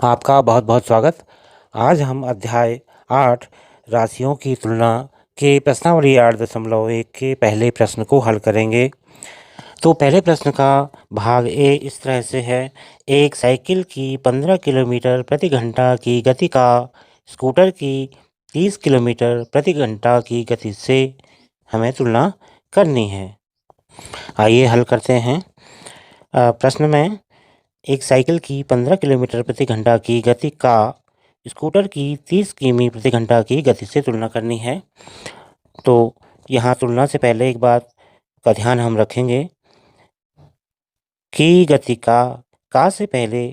आपका बहुत बहुत स्वागत। आज हम अध्याय 8 राशियों की तुलना के प्रश्नावली 8.1 के पहले प्रश्न को हल करेंगे। तो पहले प्रश्न का भाग ए इस तरह से है। एक साइकिल की 15 किलोमीटर प्रति घंटा की गति का स्कूटर की 30 किलोमीटर प्रति घंटा की गति से हमें तुलना करनी है। आइए हल करते हैं। प्रश्न में एक साइकिल की 15 किलोमीटर प्रति घंटा की गति का स्कूटर की 30 किमी प्रति घंटा की गति से तुलना करनी है। तो यहाँ तुलना से पहले एक बात का ध्यान हम रखेंगे कि गति का से पहले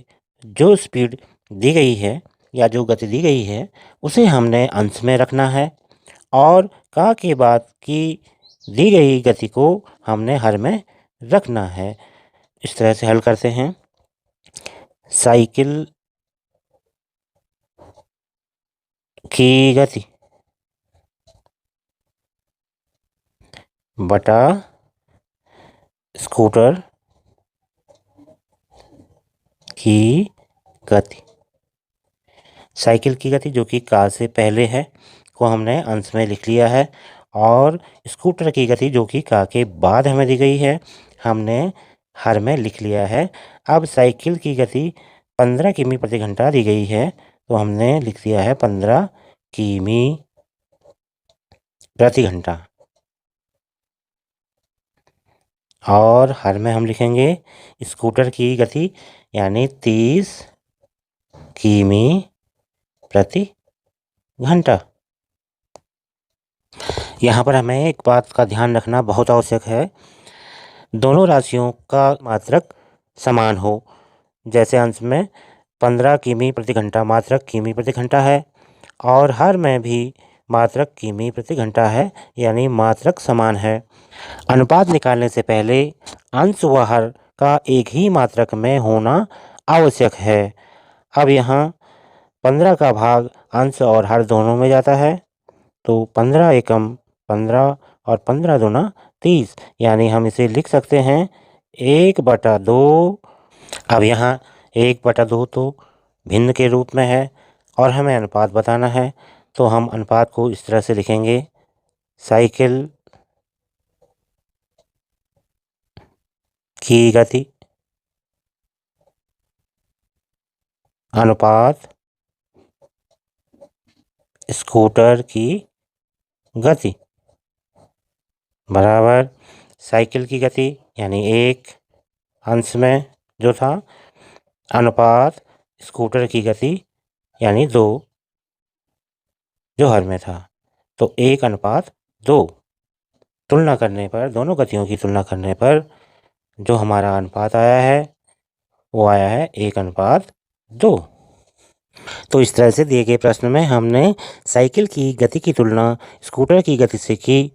जो स्पीड दी गई है या जो गति दी गई है उसे हमने अंश में रखना है और का के बाद की दी गई गति को हमने हर में रखना है। इस तरह से हल करते हैं। साइकिल की गति बटा स्कूटर की गति। साइकिल की गति जो कि कार से पहले है को हमने अंश में लिख लिया है और स्कूटर की गति जो कि कार के बाद हमें दी गई है हमने हर में लिख लिया है। अब साइकिल की गति 15 किमी प्रति घंटा दी गई है तो हमने लिख दिया है 15 किमी प्रति घंटा और हर में हम लिखेंगे स्कूटर की गति यानी 30 किमी प्रति घंटा। यहाँ पर हमें एक बात का ध्यान रखना बहुत आवश्यक है, दोनों राशियों का मात्रक समान हो। जैसे अंश में 15 किमी प्रति घंटा मात्रक किमी प्रति घंटा है और हर में भी मात्रक किमी प्रति घंटा है यानी मात्रक समान है। अनुपात निकालने से पहले अंश व हर का एक ही मात्रक में होना आवश्यक है। अब यहाँ 15 का भाग अंश और हर दोनों में जाता है तो 15 एकम 15 और 15 दूना 30 यानी हम इसे लिख सकते हैं 1/2। अब यहाँ 1/2 तो भिन्न के रूप में है और हमें अनुपात बताना है तो हम अनुपात को इस तरह से लिखेंगे। साइकिल की गति अनुपात स्कूटर की गति बराबर साइकिल की गति यानी 1 अंश में जो था अनुपात स्कूटर की गति यानी 2 जो हर में था तो 1/2। तुलना करने पर दोनों गतियों की तुलना करने पर जो हमारा अनुपात आया है वो आया है 1/2। तो इस तरह से दिए गए प्रश्न में हमने साइकिल की गति की तुलना स्कूटर की गति से की।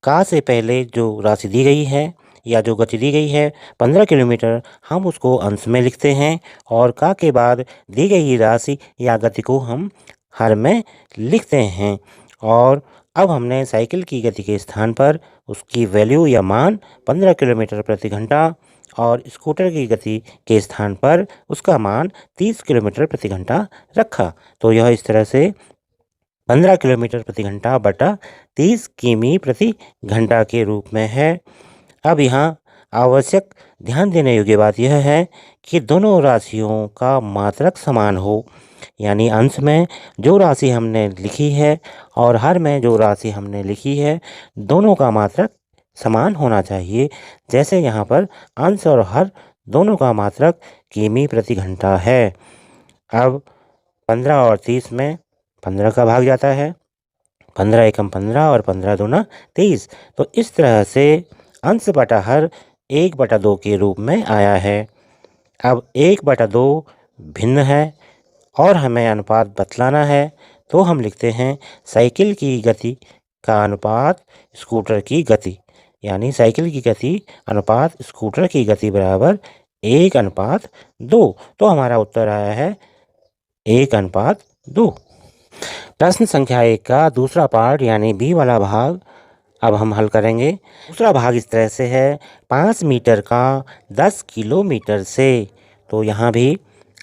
का से पहले जो राशि दी गई है या जो गति दी गई है 15 किलोमीटर हम उसको अंश में लिखते हैं और का के बाद दी गई राशि या गति को हम हर में लिखते हैं। और अब हमने साइकिल की गति के स्थान पर उसकी वैल्यू या मान 15 किलोमीटर प्रति घंटा और स्कूटर की गति के स्थान पर उसका मान 30 किलोमीटर प्रति घंटा रखा। तो यह इस तरह से 15 किलोमीटर प्रति घंटा बटा 30 किमी प्रति घंटा के रूप में है। अब यहाँ आवश्यक ध्यान देने योग्य बात यह है कि दोनों राशियों का मात्रक समान हो यानी अंश में जो राशि हमने लिखी है और हर में जो राशि हमने लिखी है दोनों का मात्रक समान होना चाहिए। जैसे यहाँ पर अंश और हर दोनों का मात्रक किमी प्रति घंटा है। अब 15 और 30 में 15 का भाग जाता है 15 एकम 15 और 15 दूना 30 तो इस तरह से अंश बटा हर 1/2 के रूप में आया है। अब 1/2 भिन्न है और हमें अनुपात बतलाना है तो हम लिखते हैं साइकिल की गति का अनुपात स्कूटर की गति यानी साइकिल की गति अनुपात स्कूटर की गति बराबर 1/2। तो हमारा उत्तर आया है 1/2। प्रश्न संख्या 1 का दूसरा पार्ट यानी बी वाला भाग अब हम हल करेंगे। दूसरा भाग इस तरह से है 5 मीटर का 10 किलोमीटर से। तो यहाँ भी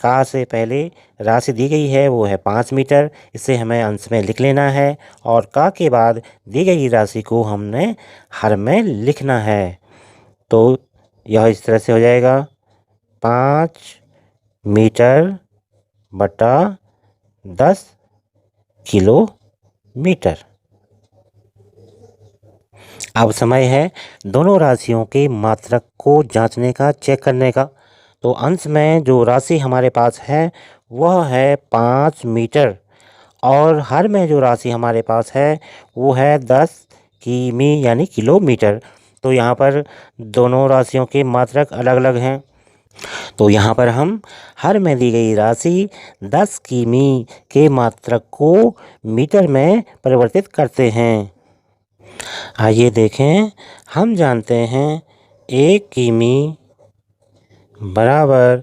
का से पहले राशि दी गई है वो है 5 मीटर, इसे हमें अंश में लिख लेना है और का के बाद दी गई राशि को हमने हर में लिखना है। तो यह इस तरह से हो जाएगा 5 मीटर बटा 10 किलोमीटर। अब समय है दोनों राशियों के मात्रक को जांचने का, चेक करने का। तो अंश में जो राशि हमारे पास है वह है 5 मीटर और हर में जो राशि हमारे पास है वो है 10 किमी यानी किलोमीटर। तो यहाँ पर दोनों राशियों के मात्रक अलग अलग हैं। तो यहाँ पर हम हर में दी गई राशि 10 किमी के मात्रक को मीटर में परिवर्तित करते हैं। आइए देखें, हम जानते हैं 1 किमी बराबर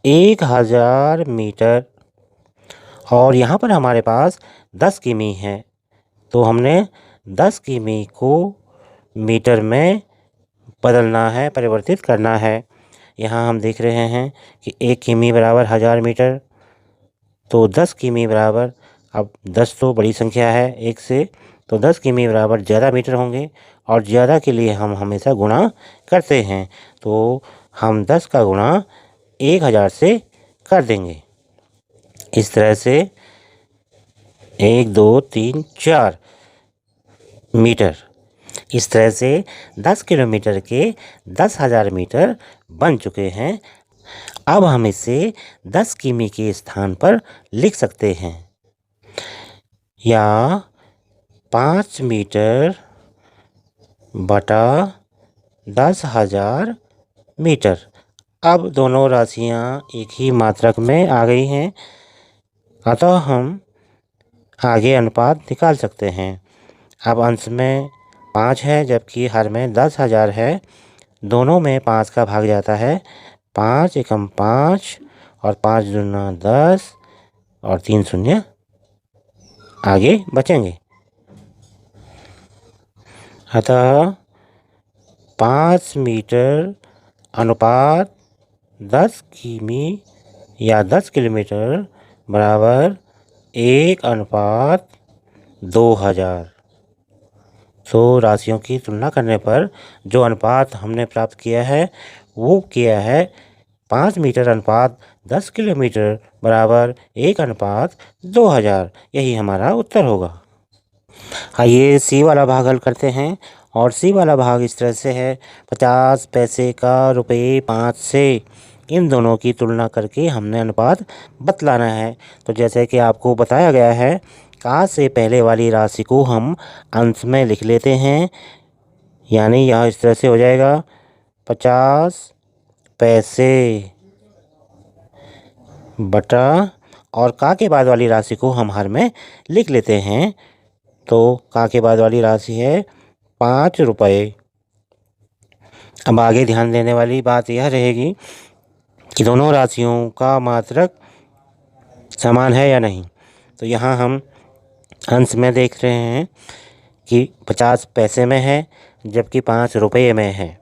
1000 मीटर और यहाँ पर हमारे पास 10 किमी है। तो हमने 10 किमी को मीटर में बदलना है, परिवर्तित करना है। यहाँ हम देख रहे हैं कि 1 किमी बराबर 1000 मीटर, तो 10 किमी बराबर, अब 10 तो बड़ी संख्या है 1 से, तो 10 किमी बराबर ज़्यादा मीटर होंगे और ज़्यादा के लिए हम हमेशा गुणा करते हैं। तो हम 10 का गुणा 1000 से कर देंगे। इस तरह से 1 2 3 4 मीटर, इस तरह से 10 किलोमीटर के 10,000 मीटर बन चुके हैं। अब हम इसे 10 किमी के स्थान पर लिख सकते हैं, या 5 मीटर बटा 10,000 मीटर। अब दोनों राशियां एक ही मात्रक में आ गई हैं, अतः हम आगे अनुपात निकाल सकते हैं। अब अंश में 5 है जबकि हर में 10,000 है, दोनों में 5 का भाग जाता है। 5 एकम 5 और 5 दूना 10 और 3 शून्य आगे बचेंगे। अतः 5 मीटर अनुपात 10 किमी या 10 किलोमीटर बराबर 1:2000। तो राशियों की तुलना करने पर जो अनुपात हमने प्राप्त किया है वो किया है 5 मीटर अनुपात 10 किलोमीटर बराबर 1:2000। यही हमारा उत्तर होगा। आइए सी वाला भाग हल करते हैं और सी वाला भाग इस तरह से है, 50 पैसे का रुपये 5 से, इन दोनों की तुलना करके हमने अनुपात बतलाना है। तो जैसे कि आपको बताया गया है, का से पहले वाली राशि को हम अंश में लिख लेते हैं, यानी यह इस तरह से हो जाएगा 50 पैसे बटा, और का के बाद वाली राशि को हम हर में लिख लेते हैं। तो का के बाद वाली राशि है 5 रुपये। अब आगे ध्यान देने वाली बात यह रहेगी कि दोनों राशियों का मात्रक समान है या नहीं। तो यहाँ हम अंश में देख रहे हैं कि 50 पैसे में है जबकि 5 रुपये में है,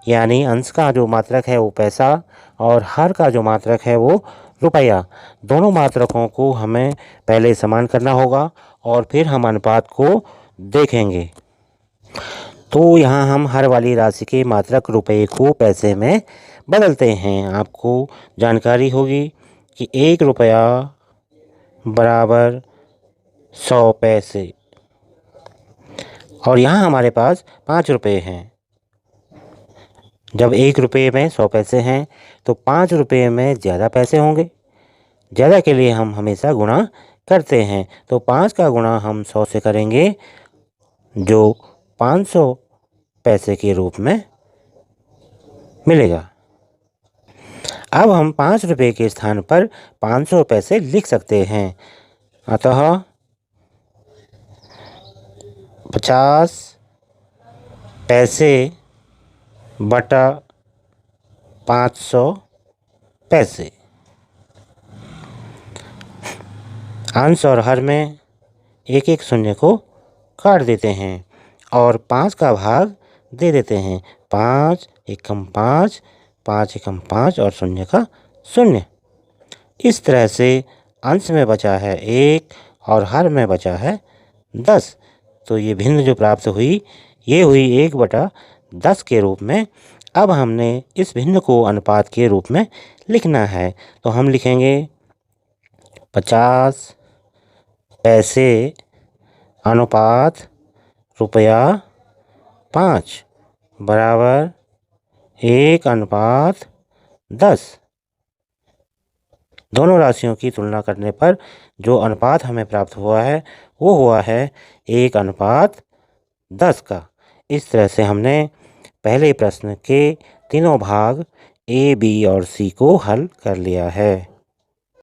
यानी अंश का जो मात्रक है वो पैसा और हर का जो मात्रक है वो रुपया। दोनों मात्रकों को हमें पहले समान करना होगा और फिर हम अनुपात को देखेंगे। तो यहाँ हम हर वाली राशि के मात्रक रुपये को पैसे में बदलते हैं। आपको जानकारी होगी कि 1 रुपया बराबर 100 पैसे, और यहाँ हमारे पास 5 रुपये हैं। जब 1 रुपये में 100 पैसे हैं तो 5 रुपये में ज़्यादा पैसे होंगे। ज़्यादा के लिए हम हमेशा गुणा करते हैं, तो 5 का गुणा हम 100 से करेंगे जो 500 पैसे के रूप में मिलेगा। अब हम 5 रुपये के स्थान पर 500 पैसे लिख सकते हैं, अतः 50 पैसे बटा 500 पैसे। अंश और हर में एक एक शून्य को काट देते हैं और 5 का भाग दे देते हैं। 5 एकम 5, 5 एकम 5 और शून्य का शून्य। इस तरह से अंश में बचा है 1 और हर में बचा है 10। तो ये भिन्न जो प्राप्त हुई ये हुई 1/10 के रूप में। अब हमने इस भिन्न को अनुपात के रूप में लिखना है, तो हम लिखेंगे 50 पैसे अनुपात रुपया 5 बराबर 1/10। दोनों राशियों की तुलना करने पर जो अनुपात हमें प्राप्त हुआ है वो हुआ है 1/10 का। इस तरह से हमने पहले प्रश्न के तीनों भाग ए, बी और सी को हल कर लिया है।